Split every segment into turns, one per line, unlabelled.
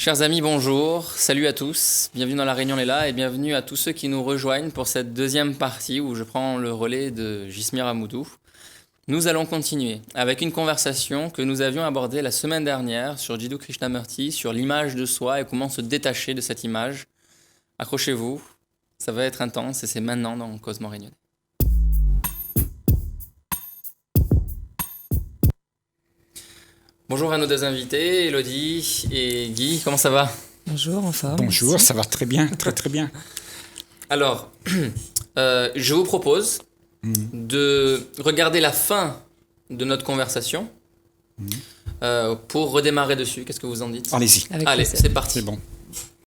Chers amis, bonjour, salut à tous, bienvenue dans La Réunion est là et bienvenue à tous ceux qui nous rejoignent pour cette deuxième partie où je prends le relais de Jismir Amoudou. Nous allons continuer avec une conversation que nous avions abordée la semaine dernière sur Jiddu Krishnamurti, sur l'image de soi et comment se détacher de cette image. Accrochez-vous, ça va être intense et c'est maintenant dans Cosmo Réunionnais. Bonjour à nos deux invités, Elodie et Guy, comment ça va ?
Bonjour, en forme.
Bonjour, merci. Ça va très bien, très bien.
Alors, je vous propose de regarder la fin de notre conversation pour redémarrer dessus. Qu'est-ce que vous en dites ?
Allez-y.
Allez, c'est parti.
C'est bon.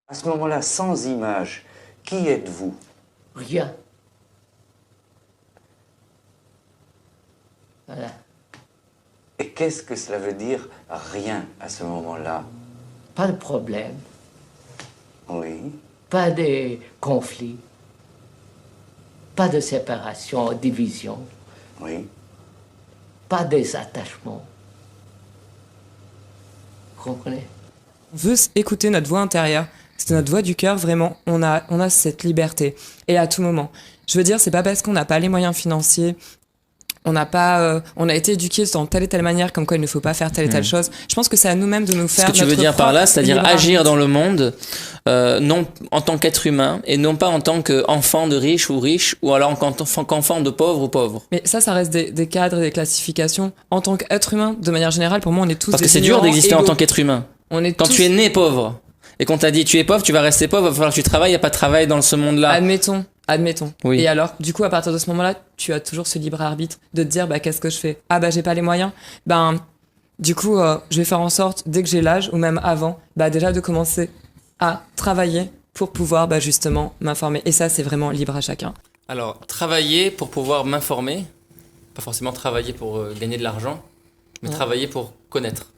À ce moment-là, sans image, qui êtes-vous ?
Rien. Voilà.
Et qu'est-ce que cela veut dire rien à ce moment-là ?
Pas de problème,
Oui.
pas de conflit, pas de séparation, division,
Oui.
pas des attachements. Vous comprenez ?
On veut écouter notre voix intérieure. C'est notre voix du cœur, vraiment. On a cette liberté. Et à tout moment. Je veux dire, c'est pas parce qu'on n'a pas les moyens financiers, on a été éduqués dans telle et telle manière, comme quoi il ne faut pas faire telle et telle chose. Je pense que c'est à nous-mêmes de nous faire.
Ce que tu veux dire par là, c'est-à-dire agir dans le monde, non en tant qu'être humain et non pas en tant qu'enfant de riche ou alors qu'enfant de pauvre ou pauvre.
Mais ça reste des cadres et des classifications. En tant qu'être humain, de manière générale, pour moi, on est tous.
Parce que c'est dur d'exister en tant qu'être humain. Quand tu es né pauvre et qu'on t'a dit tu es pauvre, tu vas rester pauvre, il va falloir que tu travailles, il n'y a pas de travail dans ce monde-là.
Admettons.
Oui.
Et alors, du coup, à partir de ce moment-là, tu as toujours ce libre arbitre de te dire, qu'est-ce que je fais ? J'ai pas les moyens. Du coup, je vais faire en sorte, dès que j'ai l'âge, ou même avant, déjà de commencer à travailler pour pouvoir, justement, m'informer. Et ça, c'est vraiment libre à chacun.
Alors, travailler pour pouvoir m'informer, pas forcément travailler pour gagner de l'argent, mais travailler pour connaître.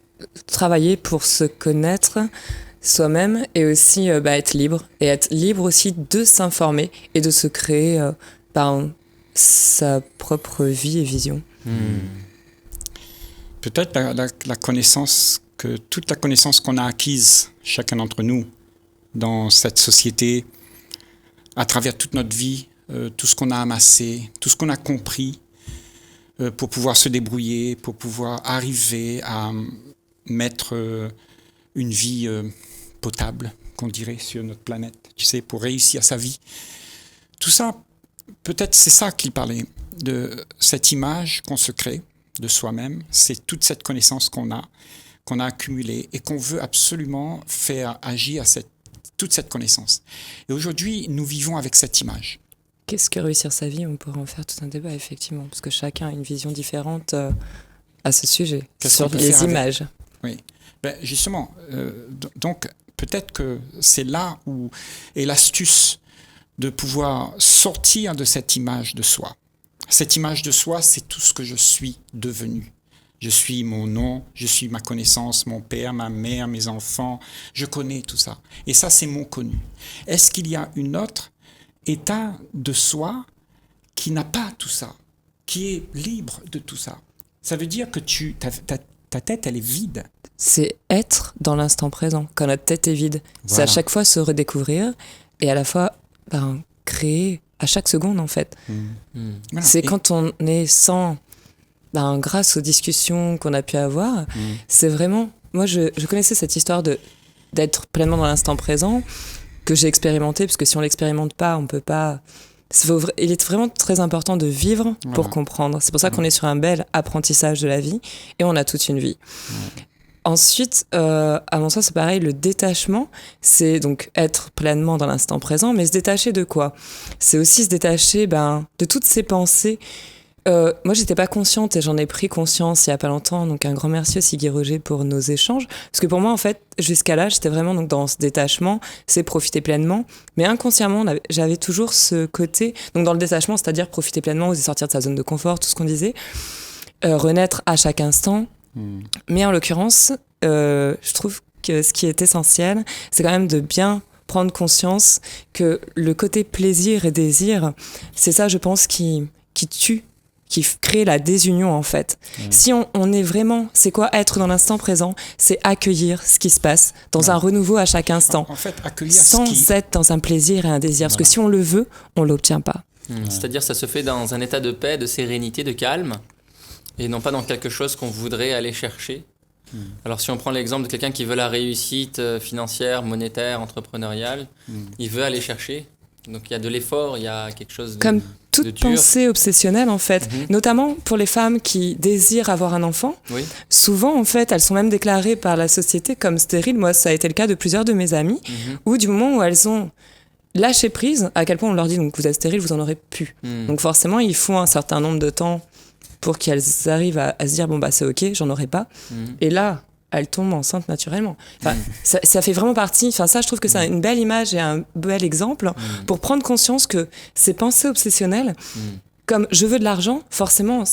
Travailler pour se connaître soi-même et aussi être libre. Et être libre aussi de s'informer et de se créer sa propre vie et vision.
Peut-être la connaissance, toute la connaissance qu'on a acquise, chacun d'entre nous, dans cette société, à travers toute notre vie, tout ce qu'on a amassé, tout ce qu'on a compris, pour pouvoir se débrouiller, pour pouvoir arriver à mettre une vie potable, qu'on dirait, sur notre planète, pour réussir sa vie. Tout ça, peut-être c'est ça qu'il parlait, de cette image qu'on se crée de soi-même, c'est toute cette connaissance qu'on a accumulée et qu'on veut absolument faire agir toute cette connaissance. Et aujourd'hui, nous vivons avec cette image.
Qu'est-ce que réussir sa vie ? On pourrait en faire tout un débat, effectivement, parce que chacun a une vision différente à ce sujet, sur les images.
Oui, justement, donc peut-être que c'est là où est l'astuce de pouvoir sortir de cette image de soi. Cette image de soi, c'est tout ce que je suis devenu. Je suis mon nom, je suis ma connaissance, mon père, ma mère, mes enfants. Je connais tout ça. Et ça, c'est mon connu. Est-ce qu'il y a un autre état de soi qui n'a pas tout ça, qui est libre de tout ça ? Ça veut dire que ta tête, elle est vide.
C'est être dans l'instant présent, quand notre tête est vide. Voilà. C'est à chaque fois se redécouvrir et à la fois créer à chaque seconde, en fait. Voilà. C'est quand on est sans... grâce aux discussions qu'on a pu avoir, c'est vraiment... Moi, je connaissais cette histoire d'être pleinement dans l'instant présent, que j'ai expérimenté, parce que si on l'expérimente pas, on peut pas... Il est vraiment très important de vivre pour comprendre. C'est pour ça qu'on est sur un bel apprentissage de la vie et on a toute une vie. Ensuite, à mon sens, c'est pareil, le détachement, c'est donc être pleinement dans l'instant présent, mais se détacher de quoi ? C'est aussi se détacher de toutes ces pensées. Moi, j'étais pas consciente et j'en ai pris conscience il y a pas longtemps, donc un grand merci aussi Guy Roger pour nos échanges, parce que pour moi, en fait, jusqu'à là, j'étais vraiment donc dans ce détachement, c'est profiter pleinement, mais inconsciemment, j'avais toujours ce côté, donc dans le détachement, c'est-à-dire profiter pleinement, oser sortir de sa zone de confort, tout ce qu'on disait, renaître à chaque instant, mais en l'occurrence, je trouve que ce qui est essentiel, c'est quand même de bien prendre conscience que le côté plaisir et désir, c'est ça, je pense, qui tue crée la désunion en fait. Si on est vraiment, c'est quoi être dans l'instant présent? C'est accueillir ce qui se passe dans un renouveau à chaque instant.
En fait, accueillir
sans être dans un plaisir et un désir. Parce que si on le veut, on l'obtient pas.
C'est-à-dire ça se fait dans un état de paix, de sérénité, de calme, et non pas dans quelque chose qu'on voudrait aller chercher. Alors si on prend l'exemple de quelqu'un qui veut la réussite financière, monétaire, entrepreneuriale, il veut aller chercher. Donc il y a de l'effort, il y a quelque chose de...
Comme toute pensée obsessionnelle en fait, notamment pour les femmes qui désirent avoir un enfant.
Oui.
Souvent en fait, elles sont même déclarées par la société comme stériles. Moi, ça a été le cas de plusieurs de mes amies, où du moment où elles ont lâché prise, à quel point on leur dit donc vous êtes stérile, vous en aurez plus. Donc forcément, il faut un certain nombre de temps pour qu'elles arrivent à se dire bon bah c'est ok, j'en aurai pas. Et là, elles tombent enceintes naturellement. Enfin, ça fait vraiment partie. Enfin, ça, je trouve que c'est une belle image et un bel exemple pour prendre conscience que ces pensées obsessionnelles, comme je veux de l'argent, forcément,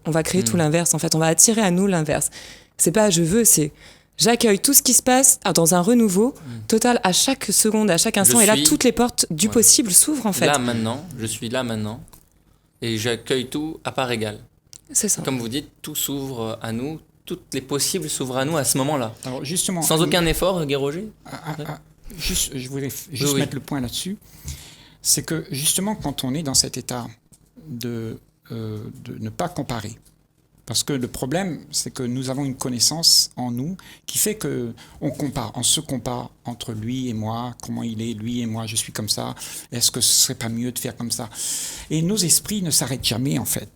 on va créer tout l'inverse. En fait, on va attirer à nous l'inverse. C'est pas je veux, c'est j'accueille tout ce qui se passe dans un renouveau total à chaque seconde, à chaque instant. Et là, toutes les portes du possible s'ouvrent en fait.
Là maintenant, je suis là maintenant, et j'accueille tout à part égale.
C'est ça.
Comme vous dites, tout s'ouvre à nous. Toutes les possibles s'ouvrent à nous à ce moment-là.
Alors justement,
sans aucun effort, Guy Roger.
Je voulais juste mettre le point là-dessus. C'est que justement, quand on est dans cet état de ne pas comparer, parce que le problème, c'est que nous avons une connaissance en nous qui fait on se compare entre lui et moi, comment il est, lui et moi, je suis comme ça, est-ce que ce serait pas mieux de faire comme ça? Et nos esprits ne s'arrêtent jamais en fait.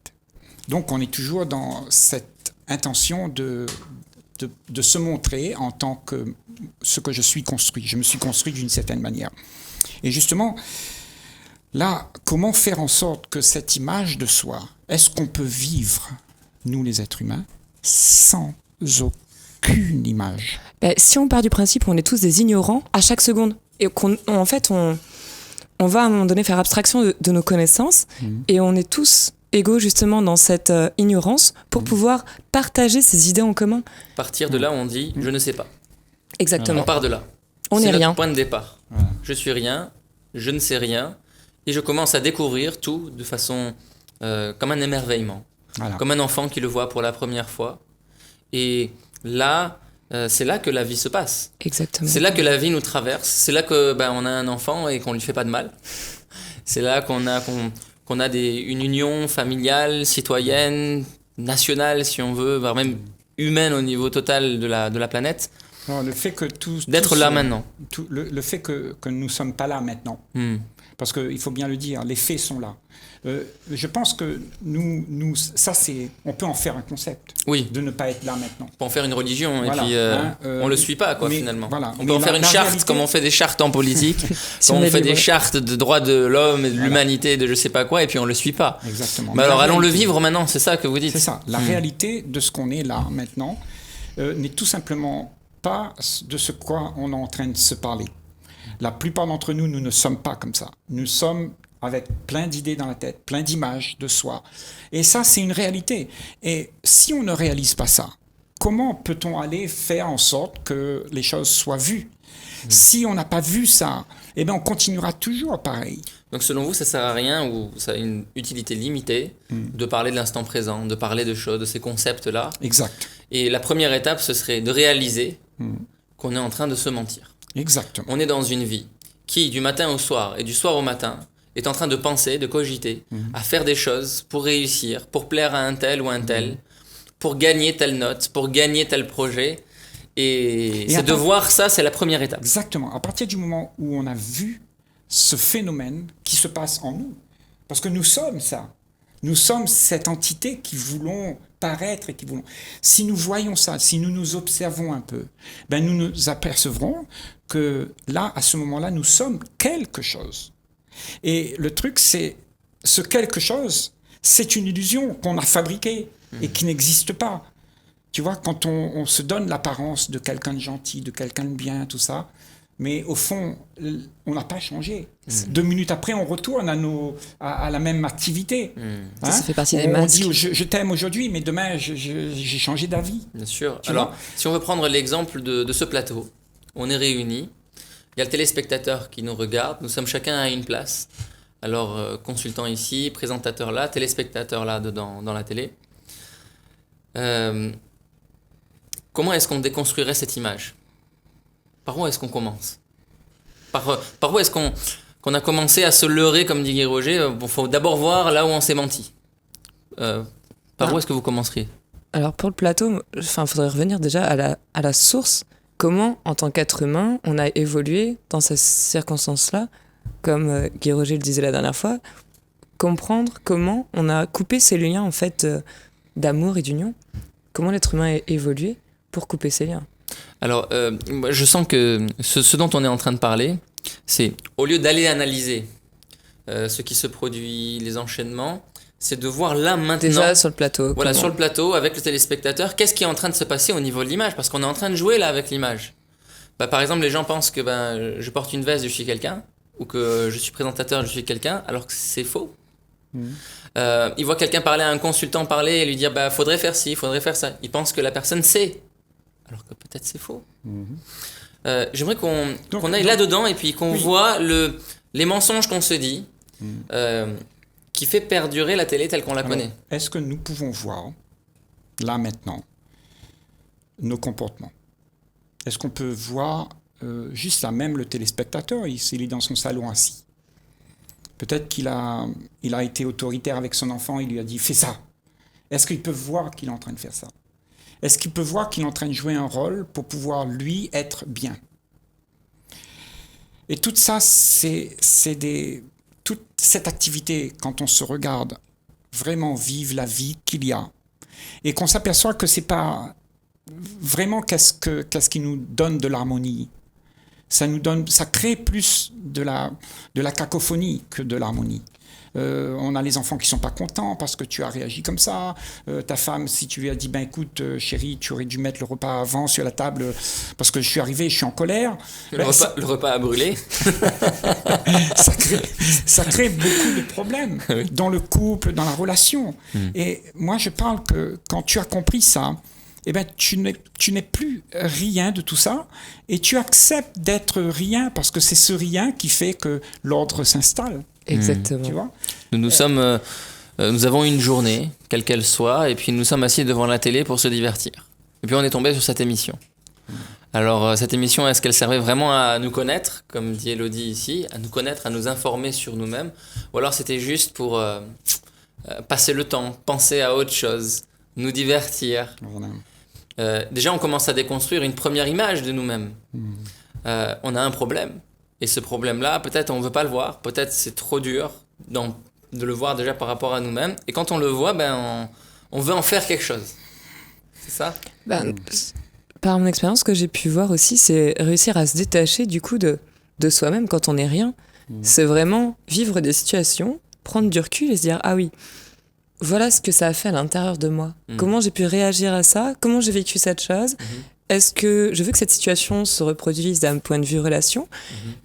Donc on est toujours dans cette intention de se montrer en tant que ce que je suis construit. Je me suis construit d'une certaine manière. Et justement, là, comment faire en sorte que cette image de soi, est-ce qu'on peut vivre, nous les êtres humains, sans aucune image?
Si on part du principe où on est tous des ignorants à chaque seconde, et qu'en fait, on va à un moment donné faire abstraction de nos connaissances, et on est tous égaux justement dans cette ignorance pour pouvoir partager ces idées en commun.
Partir de là, on dit je ne sais pas.
Exactement.
On part de là.
On
c'est
n'est rien.
notre point de départ. Je suis rien, je ne sais rien, et je commence à découvrir tout de façon comme un émerveillement, comme un enfant qui le voit pour la première fois. Et là, c'est là que la vie se passe.
Exactement.
C'est là que la vie nous traverse. C'est là que on a un enfant et qu'on lui fait pas de mal. C'est là qu'on a une union familiale, citoyenne, nationale si on veut, voire même humaine au niveau total de la planète.
Non, le fait que
d'être là maintenant.
Le fait que nous ne sommes pas là maintenant. Parce qu'il faut bien le dire, les faits sont là. Je pense que on peut en faire un concept.
Oui.
De ne pas être là maintenant.
On peut en faire une religion,
voilà,
et puis on le suit pas, finalement.
Voilà,
on peut en faire une charte, réalité... comme on fait des chartes en politique, comme on fait des chartes de droits de l'homme et de l'humanité, de je sais pas quoi, et puis on le suit pas.
Exactement.
Mais alors allons le vivre maintenant, c'est ça que vous dites.
C'est ça. La réalité de ce qu'on est là maintenant n'est tout simplement pas de ce quoi on est en train de se parler. La plupart d'entre nous ne sommes pas comme ça. Nous sommes avec plein d'idées dans la tête, plein d'images de soi. Et ça, c'est une réalité. Et si on ne réalise pas ça, comment peut-on aller faire en sorte que les choses soient vues ? Si on n'a pas vu ça, on continuera toujours pareil.
Donc selon vous, ça ne sert à rien ou ça a une utilité limitée de parler de l'instant présent, de parler de choses, de ces concepts-là.
Exact.
Et la première étape, ce serait de réaliser qu'on est en train de se mentir.
Exactement.
On est dans une vie qui, du matin au soir et du soir au matin, est en train de penser, de cogiter, à faire des choses pour réussir, pour plaire à un tel ou un tel, pour gagner telle note, pour gagner tel projet. Et c'est de voir ça, c'est la première étape.
Exactement. À partir du moment où on a vu ce phénomène qui se passe en nous, parce que nous sommes ça. Nous sommes cette entité qui voulons paraître et qui voulons... Si nous voyons ça, si nous nous observons un peu, nous nous apercevrons que là, à ce moment-là, nous sommes quelque chose. Et le truc, c'est ce quelque chose, c'est une illusion qu'on a fabriquée et qui n'existe pas. Tu vois, quand on se donne l'apparence de quelqu'un de gentil, de quelqu'un de bien, tout ça, mais au fond, on n'a pas changé. 2 minutes après, on retourne à la même activité.
Ça fait partie des masques.
On dit je t'aime aujourd'hui, mais demain, j'ai changé d'avis.
Bien sûr. Alors, si on veut prendre l'exemple de ce plateau, on est réunis. Il y a le téléspectateur qui nous regarde, nous sommes chacun à une place, alors consultant ici, présentateur là, téléspectateur là dedans dans la télé. Comment est-ce qu'on déconstruirait cette image? Par où est-ce qu'on commence? Par où est-ce qu'on a commencé à se leurrer, comme dit Guy Roger? Bon, faut d'abord voir là où on s'est menti. Par où est-ce que vous commenceriez?
Alors pour le plateau, faudrait revenir déjà à la source. Comment, en tant qu'être humain, on a évolué dans ces circonstances-là, comme Guy Roger le disait la dernière fois, comprendre comment on a coupé ces liens en fait d'amour et d'union. Comment l'être humain a évolué pour couper ces liens.
Alors, je sens que ce dont on est en train de parler, c'est au lieu d'aller analyser ce qui se produit, les enchaînements, c'est de voir là maintenant.
Déjà sur le plateau.
Voilà, sur le plateau, avec le téléspectateur, qu'est-ce qui est en train de se passer au niveau de l'image? Parce qu'on est en train de jouer là avec l'image. Par exemple, les gens pensent que je porte une veste, je suis quelqu'un, ou que je suis présentateur, je suis quelqu'un, alors que c'est faux. Ils voient quelqu'un parler à un consultant parler et lui dire faudrait faire ci, faudrait faire ça. Ils pensent que la personne sait, alors que peut-être c'est faux. J'aimerais qu'on aille là-dedans et puis qu'on voit les mensonges qu'on se dit. Qui fait perdurer la télé telle qu'on la connaît.
Est-ce que nous pouvons voir, là maintenant, nos comportements? Est-ce qu'on peut voir juste là, même le téléspectateur, s'il est dans son salon assis? Peut-être qu'il a été autoritaire avec son enfant, il lui a dit « fais ça ». Est-ce qu'il peut voir qu'il est en train de faire ça? Est-ce qu'il peut voir qu'il est en train de jouer un rôle pour pouvoir, lui, être bien? Et tout ça, toute cette activité, quand on se regarde vraiment vivre la vie qu'il y a, et qu'on s'aperçoit que c'est pas vraiment qu'est-ce qui nous donne de l'harmonie. Ça crée plus de la cacophonie que de l'harmonie. On a les enfants qui sont pas contents parce que tu as réagi comme ça. Ta femme, si tu lui as dit écoute chérie, tu aurais dû mettre le repas avant sur la table parce que je suis arrivé, je suis en colère.
Le repas a brûlé.
ça crée beaucoup de problèmes dans le couple, dans la relation. Et moi je parle que quand tu as compris ça, tu n'es plus rien de tout ça et tu acceptes d'être rien parce que c'est ce rien qui fait que l'ordre s'installe.
Exactement.
Tu vois?
Nous avons une journée, quelle qu'elle soit, et puis nous sommes assis devant la télé pour se divertir. Et puis on est tombé sur cette émission. Alors cette émission, est-ce qu'elle servait vraiment à nous connaître, comme dit Elodie ici, à nous connaître, à nous informer sur nous-mêmes, ou alors c'était juste pour passer le temps, penser à autre chose, nous divertir. Déjà on commence à déconstruire une première image de nous-mêmes. On a un problème. Et ce problème-là, peut-être on ne veut pas le voir, peut-être c'est trop dur de le voir déjà par rapport à nous-mêmes. Et quand on le voit, on veut en faire quelque chose. C'est ça?
Par mon expérience, ce que j'ai pu voir aussi, c'est réussir à se détacher du coup de soi-même quand on n'est rien. C'est vraiment vivre des situations, prendre du recul et se dire « Ah oui, voilà ce que ça a fait à l'intérieur de moi. Comment j'ai pu réagir à ça? Comment j'ai vécu cette chose ? Est-ce que je veux que cette situation se reproduise d'un point de vue relation?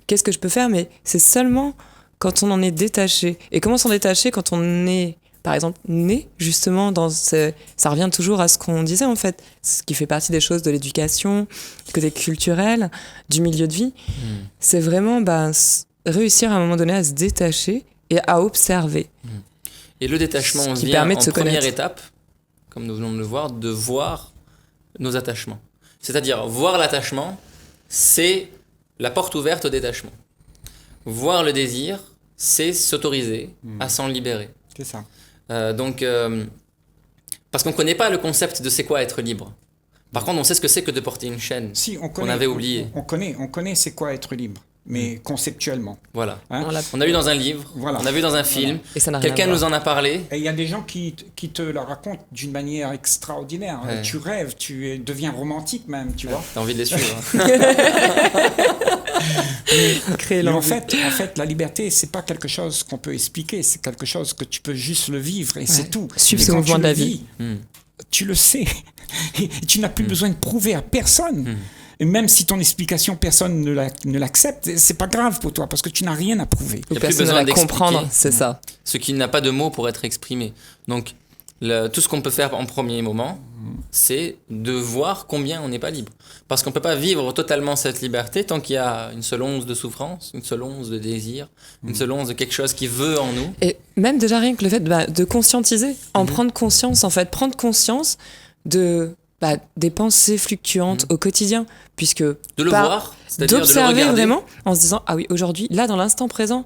Qu'est-ce que je peux faire? » Mais c'est seulement quand on en est détaché. Et comment s'en détacher quand on est, par exemple, né justement dans ça revient toujours à ce qu'on disait en fait, ce qui fait partie des choses de l'éducation, du côté culturel, du milieu de vie. C'est vraiment réussir à un moment donné à se détacher et à observer.
Et le détachement vient en première étape, comme nous venons de le voir, de voir nos attachements. C'est-à-dire, voir l'attachement, c'est la porte ouverte au détachement. Voir le désir, c'est s'autoriser à s'en libérer.
C'est ça.
Parce qu'on ne connaît pas le concept de c'est quoi être libre. Par contre, on sait ce que c'est que de porter une chaîne qu'on avait oubliée.
On connaît c'est quoi être libre, mais conceptuellement.
Voilà.
Hein?
On a lu dans un livre, on a vu dans un film, quelqu'un nous en a parlé.
Et il y a des gens qui te la racontent d'une manière extraordinaire. Ouais. Tu rêves, deviens romantique même, tu vois.
T'as envie de les suivre.
mais en fait, la liberté, c'est pas quelque chose qu'on peut expliquer, c'est quelque chose que tu peux juste le vivre et c'est tout.
Suivre ce mouvement de la vie.
Tu le sais. Et tu n'as plus besoin de prouver à personne. Et même si ton explication, personne ne l'accepte, c'est pas grave pour toi parce que tu n'as rien à prouver.
Il n'y a plus besoin de
comprendre, c'est ça.
Ce qui n'a pas de mots pour être exprimé. Donc, tout ce qu'on peut faire en premier moment, c'est de voir combien on n'est pas libre. Parce qu'on ne peut pas vivre totalement cette liberté tant qu'il y a une seule once de souffrance, une seule once de désir, une seule once de quelque chose qui veut en nous.
Et même déjà rien que le fait de conscientiser, prendre conscience, en fait, prendre conscience des pensées fluctuantes au quotidien, puisque
de le voir, c'est-à-dire
d'observer
de le regarder.
vraiment en se disant, ah oui, aujourd'hui, là, dans l'instant présent,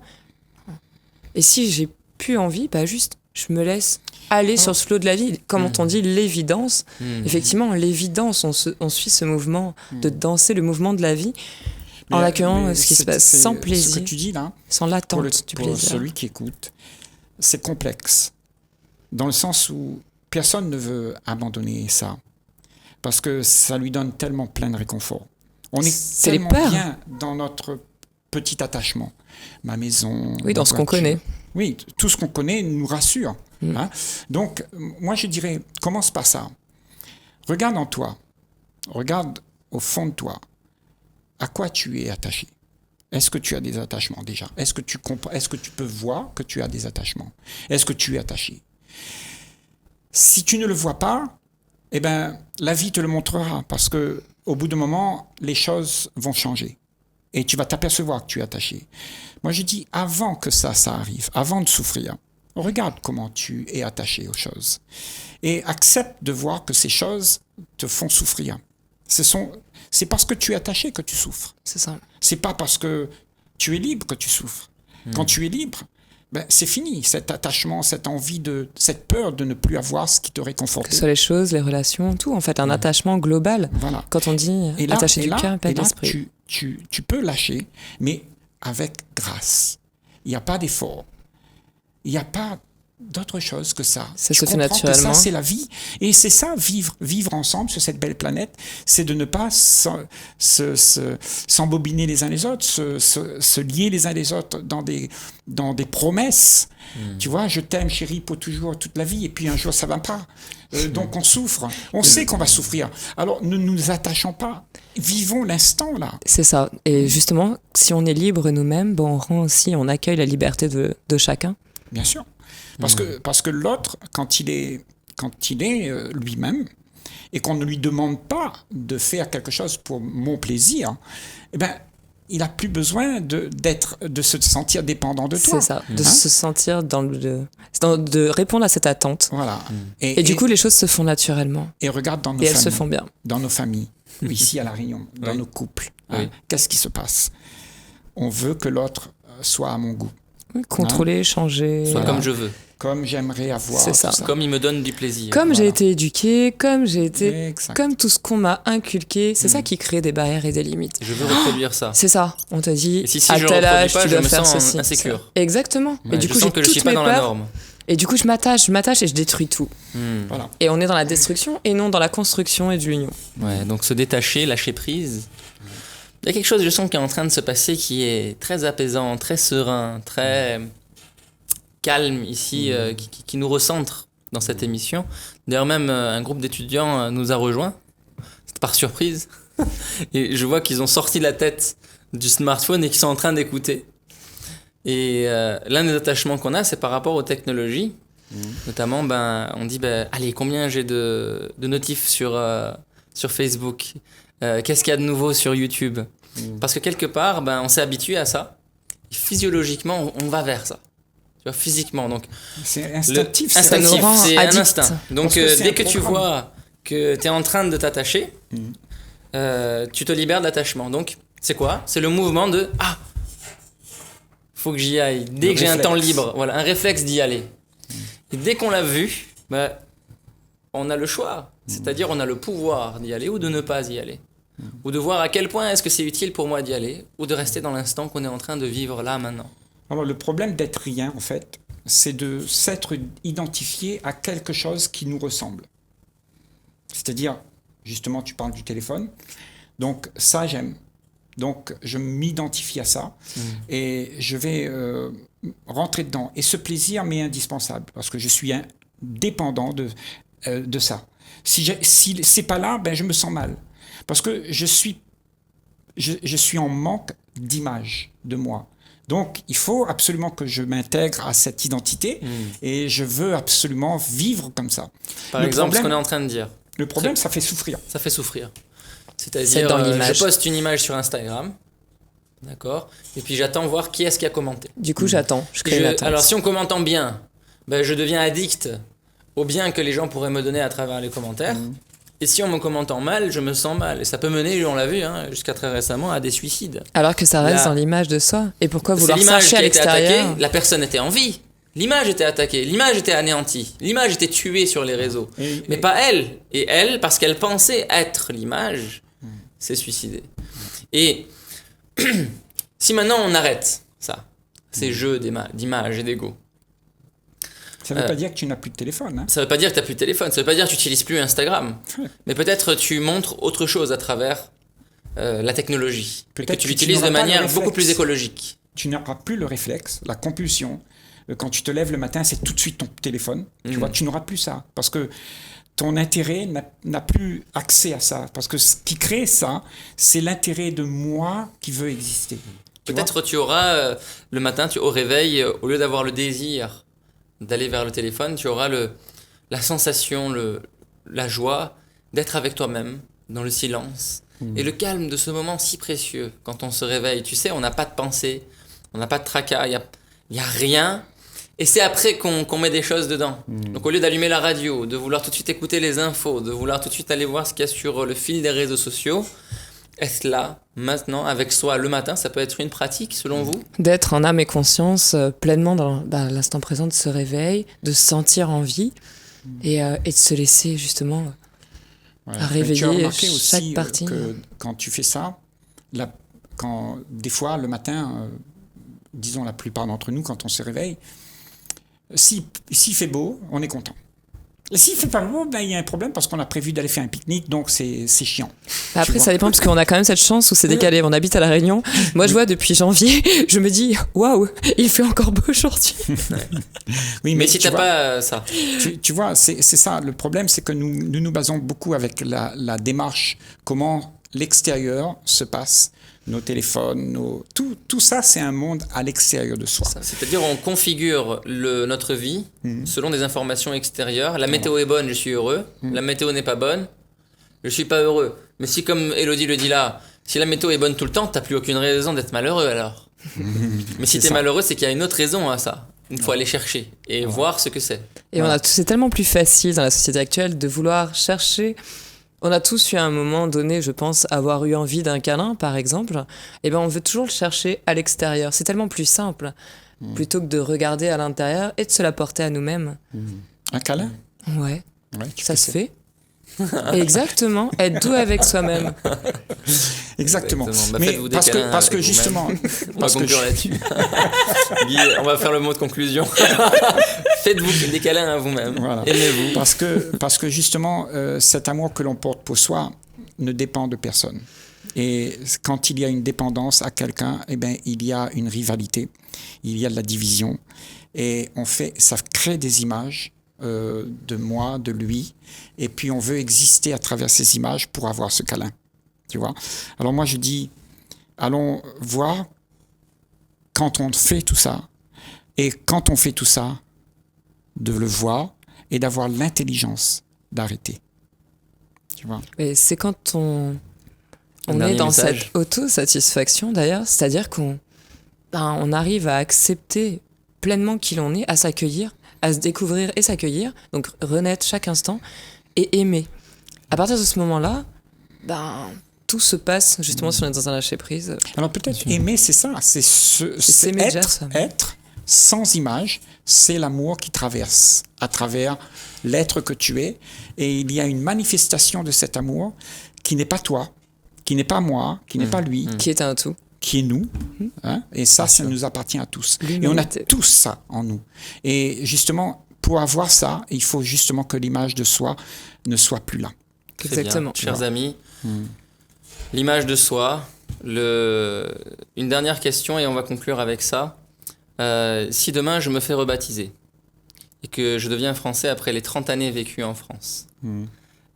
et si j'ai plus envie, juste, je me laisse aller sur ce flot de la vie. Comme on dit, l'évidence. Effectivement, l'évidence, on suit ce mouvement de danser, le mouvement de la vie, en accueillant ce qui se passe sans plaisir,
ce que tu dis là,
sans l'attente du plaisir.
Pour celui qui écoute, c'est complexe. Dans le sens où personne ne veut abandonner ça. Parce que ça lui donne tellement plein de réconfort. On est tellement bien dans notre petit attachement. Ma maison.
Oui, dans ce qu'on connaît.
Oui, tout ce qu'on connaît nous rassure. Hein? Donc, moi, je dirais, commence par ça. Regarde en toi. Regarde au fond de toi. À quoi tu es attaché? Est-ce que tu as des attachements déjà? Est-ce que tu comprends? Est-ce que tu peux voir que tu as des attachements? Est-ce que tu es attaché? Si tu ne le vois pas, eh ben, la vie te le montrera, parce que au bout d'un moment, les choses vont changer. Et tu vas t'apercevoir que tu es attaché. Moi, je dis, avant que ça arrive, avant de souffrir, regarde comment tu es attaché aux choses. Et accepte de voir que ces choses te font souffrir. C'est parce que tu es attaché que tu souffres.
C'est ça.
C'est pas parce que tu es libre que tu souffres. Quand tu es libre, c'est fini, cet attachement, cette envie, cette peur de ne plus avoir ce qui te réconforte.
Que ce soit les choses, les relations, tout, en fait, un attachement global.
Voilà.
Quand on dit attaché du cœur, pas de l'esprit.
Tu peux lâcher, mais avec grâce. Il n'y a pas d'effort. Il n'y a pas d'autre chose que ça.
Ça se fait naturellement.
Que ça, c'est la vie. Et c'est ça, vivre ensemble sur cette belle planète, c'est de ne pas s'embobiner les uns les autres, se lier les uns les autres dans des promesses. Tu vois, je t'aime, chérie, pour toujours, toute la vie, et puis un jour, ça ne va pas. Donc on souffre. On sait qu'on va souffrir. Alors ne nous attachons pas. Vivons l'instant, là.
C'est ça. Et justement, si on est libre nous-mêmes, on accueille la liberté de chacun.
Bien sûr. Parce que l'autre, quand il est lui-même, et qu'on ne lui demande pas de faire quelque chose pour mon plaisir, eh ben, il n'a plus besoin de se sentir dépendant de toi.
C'est ça, de se sentir de répondre à cette attente.
Voilà.
Et du coup, les choses se font naturellement.
Et regarde dans nos
familles.
Et
elles se font bien.
Dans nos familles, ici à La Réunion, dans nos couples.
Oui.
Qu'est-ce qui se passe? On veut que l'autre soit à mon goût.
Contrôler, changer.
Soit comme je veux.
Comme j'aimerais avoir.
C'est ça.
Comme il me donne du plaisir.
Comme j'ai été éduquée, comme tout ce qu'on m'a inculqué. C'est ça qui crée des barrières et des limites.
Je veux reproduire ça.
C'est ça. On t'a dit,
et si
à
je
tel âge,
pas,
tu
je
dois
me
faire
sens
ceci.
insécure.
Exactement.
Ouais,
et du coup, j'ai
que je suis
toutes
pas
mes
dans
peurs.
la norme.
Et du coup, je m'attache et je détruis tout.
Voilà.
Et on est dans la destruction et non dans la construction et de l'union.
Ouais, donc se détacher, lâcher prise. Il y a quelque chose, je sens, qui est en train de se passer qui est très apaisant, très serein, très calme ici, qui nous recentre dans cette émission. D'ailleurs, même un groupe d'étudiants nous a rejoints, par surprise. Et je vois qu'ils ont sorti la tête du smartphone et qu'ils sont en train d'écouter. Et l'un des attachements qu'on a, c'est par rapport aux technologies. Notamment, on dit, allez, combien j'ai de notifs sur Facebook? Qu'est-ce qu'il y a de nouveau sur YouTube? Parce que quelque part, on s'est habitué à ça. Et physiologiquement, on va vers ça. Tu vois, physiquement. Donc,
c'est instinctif.
C'est un
addict.
instinct. Donc, dès que tu vois que tu es en train de t'attacher, tu te libères de l'attachement. Donc, c'est quoi? C'est le mouvement de « Ah, faut que j'y aille ». Dès que j'ai un temps libre, voilà, un réflexe d'y aller. Et dès qu'on l'a vu, on a le choix. C'est-à-dire, on a le pouvoir d'y aller ou de ne pas y aller. Ou de voir à quel point est-ce que c'est utile pour moi d'y aller, ou de rester dans l'instant qu'on est en train de vivre là, maintenant.
Alors, le problème d'être rien, en fait, c'est de s'être identifié à quelque chose qui nous ressemble. C'est-à-dire, justement, tu parles du téléphone. Donc, ça, j'aime. Donc, je m'identifie à ça et je vais rentrer dedans. Et ce plaisir m'est indispensable parce que je suis dépendant de ça. Si c'est pas là, je me sens mal. Parce que je suis en manque d'image de moi. Donc, il faut absolument que je m'intègre à cette identité et je veux absolument vivre comme ça.
Par exemple, ce qu'on est en train de dire.
Le problème, ça fait souffrir.
Ça fait souffrir.
C'est
C'est-à-dire,
dans l'image.
je poste une image sur Instagram, d'accord, et puis j'attends voir qui est-ce qui a commenté.
Du coup, j'attends. Je crée une attente.
Alors, si on commente en bien, ben, je deviens addict au bien que les gens pourraient me donner à travers les commentaires. Et si on me commente en mal, je me sens mal. Et ça peut mener, on l'a vu, jusqu'à très récemment, à des suicides.
Alors que ça reste dans l'image de soi. Et pourquoi vouloir
C'est l'image
chercher
qui
à
a été
l'extérieur?
attaquée, la personne était en vie. L'image était attaquée, l'image était anéantie, l'image était tuée sur les réseaux. Mais pas elle. Et elle, parce qu'elle pensait être l'image, s'est suicidée. Et si maintenant on arrête ça, ces jeux d'images et d'ego,
ça ne veut pas dire que tu n'as plus de téléphone. Hein.
ça ne veut pas dire que tu n'as plus de téléphone, ça ne veut pas dire que tu n'utilises plus Instagram. Mais peut-être tu montres autre chose à travers la technologie. Et que tu l'utilises de manière beaucoup plus écologique.
Tu n'auras plus le réflexe, la compulsion. Quand tu te lèves le matin, c'est tout de suite ton téléphone. Tu vois, tu n'auras plus ça. Parce que ton intérêt n'a plus accès à ça. Parce que ce qui crée ça, c'est l'intérêt de moi qui veut exister.
Peut-être tu auras, le matin, au réveil, au lieu d'avoir le désir d'aller vers le téléphone, tu auras la sensation, la joie d'être avec toi-même, dans le silence. Et le calme de ce moment si précieux, quand on se réveille. Tu sais, on n'a pas de pensée, on n'a pas de tracas, il n'y a rien. Et c'est après qu'on met des choses dedans. Donc au lieu d'allumer la radio, de vouloir tout de suite écouter les infos, de vouloir tout de suite aller voir ce qu'il y a sur le fil des réseaux sociaux, est-ce là, maintenant, avec soi, le matin, ça peut être une pratique, selon vous?
D'être en âme et conscience pleinement dans l'instant présent, de se réveiller, de se sentir en vie et de se laisser justement réveiller chaque partie.
Que quand tu fais ça, quand des fois, le matin, disons la plupart d'entre nous, quand on se réveille, s'il fait beau, on est content. Et s'il fait pas beau, il y a un problème parce qu'on a prévu d'aller faire un pique-nique, donc c'est chiant.
Après, ça dépend parce qu'on a quand même cette chance où c'est décalé. On habite à La Réunion. Moi, je vois depuis janvier, je me dis, waouh, il fait encore beau aujourd'hui.
Oui,
mais si t'as pas ça.
Tu vois, c'est ça. Le problème, c'est que nous basons beaucoup avec la démarche, comment l'extérieur se passe. Nos téléphones, tout ça, c'est un monde à l'extérieur de soi.
C'est-à-dire, on configure notre vie selon des informations extérieures. La météo est bonne, je suis heureux. La météo n'est pas bonne, je suis pas heureux. Mais si, comme Elodie le dit là, si la météo est bonne tout le temps, t'as plus aucune raison d'être malheureux alors. Mais si t'es malheureux, c'est qu'il y a une autre raison à ça. Il faut aller chercher et voir ce que c'est.
Et c'est tellement plus facile dans la société actuelle de vouloir chercher. On a tous eu à un moment donné, je pense, avoir eu envie d'un câlin, par exemple. Et ben, on veut toujours le chercher à l'extérieur. C'est tellement plus simple, plutôt que de regarder à l'intérieur et de se l'apporter à nous-mêmes.
Un câlin ?
Ouais, ça se fait. Exactement, être doux avec soi-même.
Exactement.
Bah,
mais parce que justement,
on va conclure là-dessus. Guy, on va faire le mot de conclusion. Faites-vous des câlins à vous-même.
Voilà.
Aimez-vous.
Parce que justement, cet amour que l'on porte pour soi ne dépend de personne. Et quand il y a une dépendance à quelqu'un, eh ben, il y a une rivalité, il y a de la division, et ça crée des images de moi, de lui, et puis on veut exister à travers ces images pour avoir ce câlin, tu vois. Alors moi je dis, allons voir quand on fait tout ça, et quand on fait tout ça, de le voir et d'avoir l'intelligence d'arrêter, tu vois.
Et c'est quand on est dans cette autosatisfaction d'ailleurs, c'est-à-dire qu'on arrive à accepter pleinement qui l'on est, à s'accueillir, à se découvrir et s'accueillir, donc renaître chaque instant et aimer. À partir de ce moment-là, tout se passe justement si on est dans un lâcher-prise.
Alors peut-être aimer, c'est ça, c'est être sans image, c'est l'amour qui traverse à travers l'être que tu es, et il y a une manifestation de cet amour qui n'est pas toi, qui n'est pas moi, qui n'est pas lui,
qui est un tout.
Qui est nous, hein, et ça nous appartient à tous. Et on a tous ça en nous. Et justement, pour avoir ça, il faut justement que l'image de soi ne soit plus là.
Exactement. Chers amis, l'image de soi, une dernière question et on va conclure avec ça. Si demain je me fais rebaptiser et que je deviens français après les 30 années vécues en France,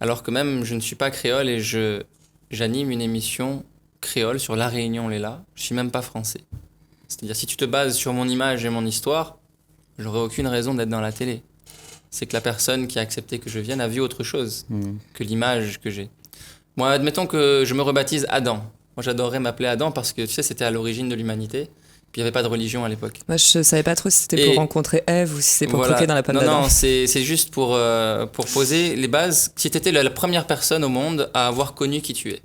alors que même je ne suis pas créole et j'anime une émission créole sur La Réunion l'est là, je suis même pas français. C'est-à-dire si tu te bases sur mon image et mon histoire, j'aurais aucune raison d'être dans la télé. C'est que la personne qui a accepté que je vienne a vu autre chose que l'image que j'ai. Moi, admettons que je me rebaptise Adam. Moi, j'adorerais m'appeler Adam parce que, tu sais, c'était à l'origine de l'humanité. Puis il n'y avait pas de religion à l'époque.
Moi, je savais pas trop si c'était pour rencontrer Ève ou si c'était pour croquer dans la panne d'Adam.
Non, c'est juste pour poser les bases. Si tu étais la première personne au monde à avoir connu qui tu es,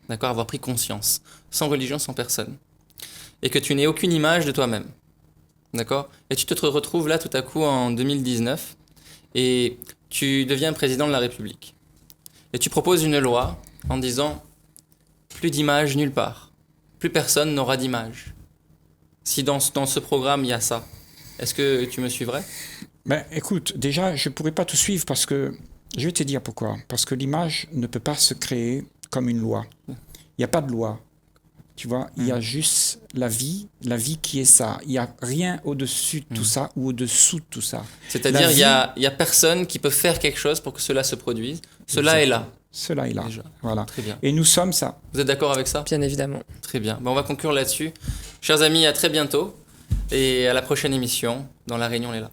d'accord, avoir pris conscience, sans religion, sans personne, et que tu n'aies aucune image de toi-même, d'accord, et tu te retrouves là tout à coup en 2019, et tu deviens président de la République. Et tu proposes une loi en disant plus d'image nulle part, plus personne n'aura d'image. Si dans ce programme, il y a ça, est-ce que tu me suivrais ?
Ben, écoute, déjà, je ne pourrais pas te suivre parce que, je vais te dire pourquoi. Parce que l'image ne peut pas se créer comme une loi. Il n'y a pas de loi. Tu vois, il y a juste la vie qui est ça. Il n'y a rien au-dessus de tout ça ou au-dessous de tout ça.
C'est-à-dire, il y a personne qui peut faire quelque chose pour que cela se produise. Cela est là.
Cela est là.
Déjà.
Voilà.
Très bien.
Et nous sommes ça.
Vous êtes d'accord avec ça ?
Bien évidemment.
Très bien. On va conclure là-dessus. Chers amis, à très bientôt et à la prochaine émission dans La Réunion est là.